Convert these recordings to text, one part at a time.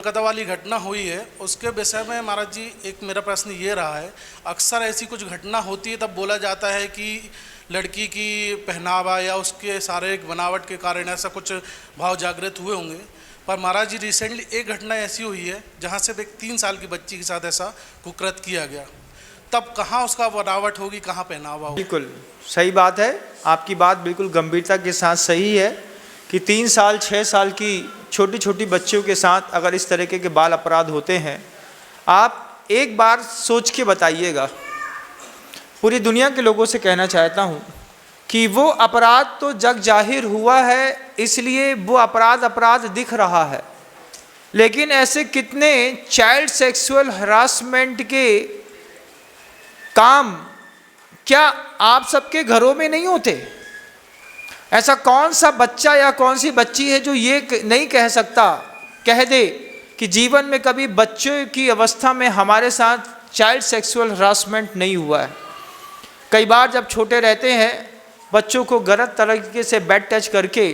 कोलकाता वाली घटना हुई है उसके विषय में महाराज जी एक मेरा प्रश्न ये रहा है। अक्सर ऐसी कुछ घटना होती है तब बोला जाता है कि लड़की की पहनावा या उसके शारीरिक बनावट के कारण ऐसा कुछ भाव जागृत हुए होंगे, पर महाराज जी रिसेंटली एक घटना ऐसी हुई है जहाँ से एक 3 साल की बच्ची के साथ ऐसा कुकृत किया गया। तब कहाँ उसका बनावट होगी, कहाँ पहनावा होगा? बिल्कुल सही बात है, आपकी बात बिल्कुल गंभीरता के साथ सही है कि 3 साल 6 साल की छोटी छोटी बच्चियों के साथ अगर इस तरीके के बाल अपराध होते हैं, आप एक बार सोच के बताइएगा। पूरी दुनिया के लोगों से कहना चाहता हूँ कि वो अपराध तो जग जाहिर हुआ है, इसलिए वो अपराध दिख रहा है, लेकिन ऐसे कितने चाइल्ड सेक्सुअल हरासमेंट के काम क्या आप सबके घरों में नहीं होते? ऐसा कौन सा बच्चा या कौन सी बच्ची है जो ये नहीं कह सकता, कह दे कि जीवन में कभी बच्चों की अवस्था में हमारे साथ चाइल्ड सेक्सुअल हरासमेंट नहीं हुआ है। कई बार जब छोटे रहते हैं बच्चों को गलत तरीके से बेड टच करके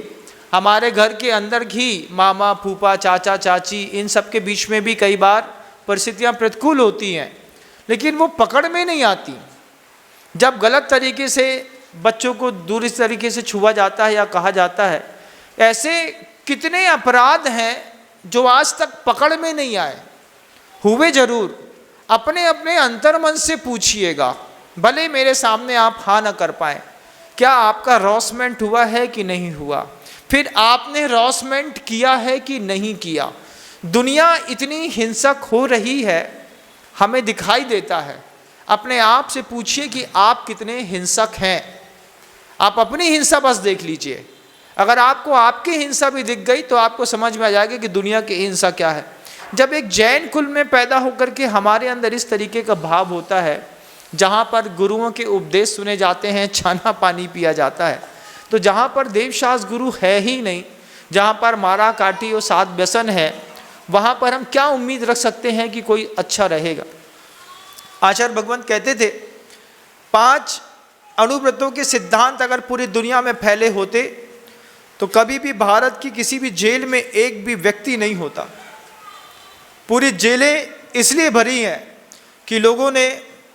हमारे घर के अंदर ही मामा फूफा चाचा चाची इन सब के बीच में भी कई बार परिस्थितियां प्रतिकूल होती हैं, लेकिन वो पकड़ में नहीं आती। जब गलत तरीके से बच्चों को दूसरी तरीके से छुआ जाता है या कहा जाता है, ऐसे कितने अपराध हैं जो आज तक पकड़ में नहीं आए। हुए जरूर, अपने अपने अंतर्मन से पूछिएगा, भले मेरे सामने आप हाँ ना कर पाए, क्या आपका हरासमेंट हुआ है कि नहीं हुआ, फिर आपने हरासमेंट किया है कि नहीं किया। दुनिया इतनी हिंसक हो रही है, हमें दिखाई देता है। अपने आप से पूछिए कि आप कितने हिंसक हैं। आप अपनी हिंसा बस देख लीजिए, अगर आपको आपकी हिंसा भी दिख गई तो आपको समझ में आ जाएगा कि दुनिया की हिंसा क्या है। जब एक जैन कुल में पैदा होकर के हमारे अंदर इस तरीके का भाव होता है, जहाँ पर गुरुओं के उपदेश सुने जाते हैं, छाना पानी पिया जाता है, तो जहाँ पर देवशास्त्र गुरु है ही नहीं, जहाँ पर मारा काटी और सात व्यसन है, वहाँ पर हम क्या उम्मीद रख सकते हैं कि कोई अच्छा रहेगा। आचार्य भगवंत कहते थे 5 अनुव्रतों के सिद्धांत अगर पूरी दुनिया में फैले होते तो कभी भी भारत की किसी भी जेल में एक भी व्यक्ति नहीं होता। पूरी जेलें इसलिए भरी हैं कि लोगों ने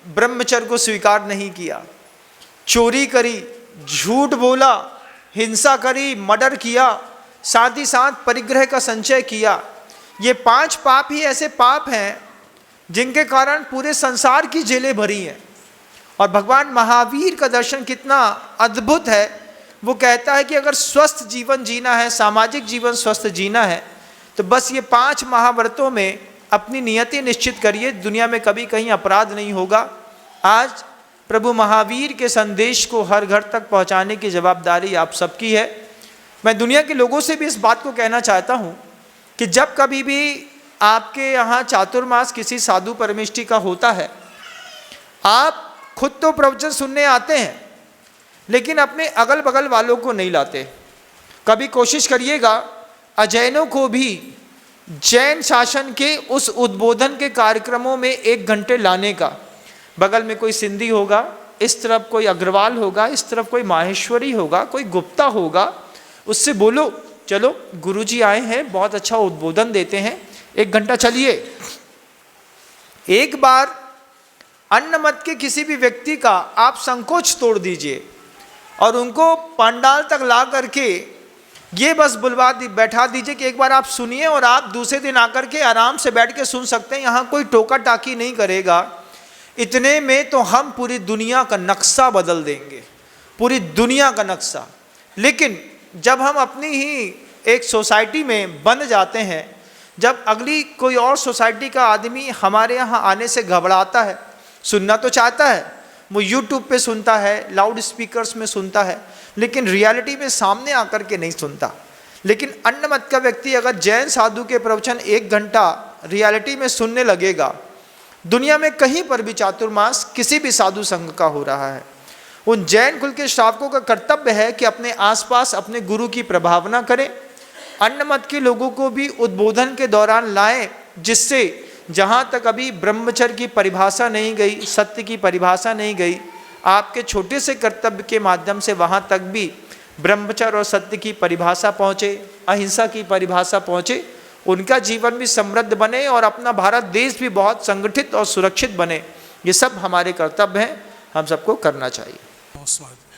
ब्रह्मचर्य को स्वीकार नहीं किया, चोरी करी, झूठ बोला, हिंसा करी, मर्डर किया, साथ ही साथ परिग्रह का संचय किया। ये 5 पाप ही ऐसे पाप हैं जिनके कारण पूरे संसार की जेलें भरी हैं। और भगवान महावीर का दर्शन कितना अद्भुत है। वो कहता है कि अगर स्वस्थ जीवन जीना है, सामाजिक जीवन स्वस्थ जीना है, तो बस ये 5 महाव्रतों में अपनी नियति निश्चित करिए, दुनिया में कभी कहीं अपराध नहीं होगा। आज प्रभु महावीर के संदेश को हर घर तक पहुंचाने की जवाबदारी आप सबकी है। मैं दुनिया के लोगों से भी इस बात को कहना चाहता हूं कि जब कभी भी आपके यहाँ चातुर्मास किसी साधु परमेष्ठी का होता है, आप खुद तो प्रवचन सुनने आते हैं, लेकिन अपने अगल बगल वालों को नहीं लाते। कभी कोशिश करिएगा अजैनों को भी जैन शासन के उस उद्बोधन के कार्यक्रमों में 1 घंटे लाने का। बगल में कोई सिंधी होगा, इस तरफ कोई अग्रवाल होगा, इस तरफ कोई माहेश्वरी होगा, कोई गुप्ता होगा, उससे बोलो चलो गुरुजी आए हैं, बहुत अच्छा उद्बोधन देते हैं, 1 घंटा चलिए। एक बार अन्न मत के किसी भी व्यक्ति का आप संकोच तोड़ दीजिए और उनको पंडाल तक ला करके ये बस बैठा दीजिए कि एक बार आप सुनिए और आप दूसरे दिन आकर के आराम से बैठ के सुन सकते हैं, यहाँ कोई टोका टाकी नहीं करेगा। इतने में तो हम पूरी दुनिया का नक्शा बदल देंगे, पूरी दुनिया का नक्शा। लेकिन जब हम अपनी ही एक सोसाइटी में बंध जाते हैं, जब अगली कोई और सोसाइटी का आदमी हमारे यहाँ आने से घबराता है, सुनना तो चाहता है, वो यूट्यूब पे सुनता है, लाउड स्पीकर्स में सुनता है, लेकिन रियलिटी में सामने आकर के नहीं सुनता। लेकिन अन्न मत का व्यक्ति अगर जैन साधु के प्रवचन 1 घंटा रियलिटी में सुनने लगेगा, दुनिया में कहीं पर भी चातुर्मास किसी भी साधु संघ का हो रहा है, उन जैन कुल के श्रावकों का कर्तव्य है कि अपने आसपास अपने गुरु की प्रभावना करें, अन्न मत के लोगों को भी उद्बोधन के दौरान लाएं, जिससे जहाँ तक अभी ब्रह्मचर्य की परिभाषा नहीं गई, सत्य की परिभाषा नहीं गई, आपके छोटे से कर्तव्य के माध्यम से वहाँ तक भी ब्रह्मचर्य और सत्य की परिभाषा पहुँचे, अहिंसा की परिभाषा पहुँचे उनका जीवन भी समृद्ध बने और अपना भारत देश भी बहुत संगठित और सुरक्षित बने। ये सब हमारे कर्तव्य हैं, हम सबको करना चाहिए। नमस्कार।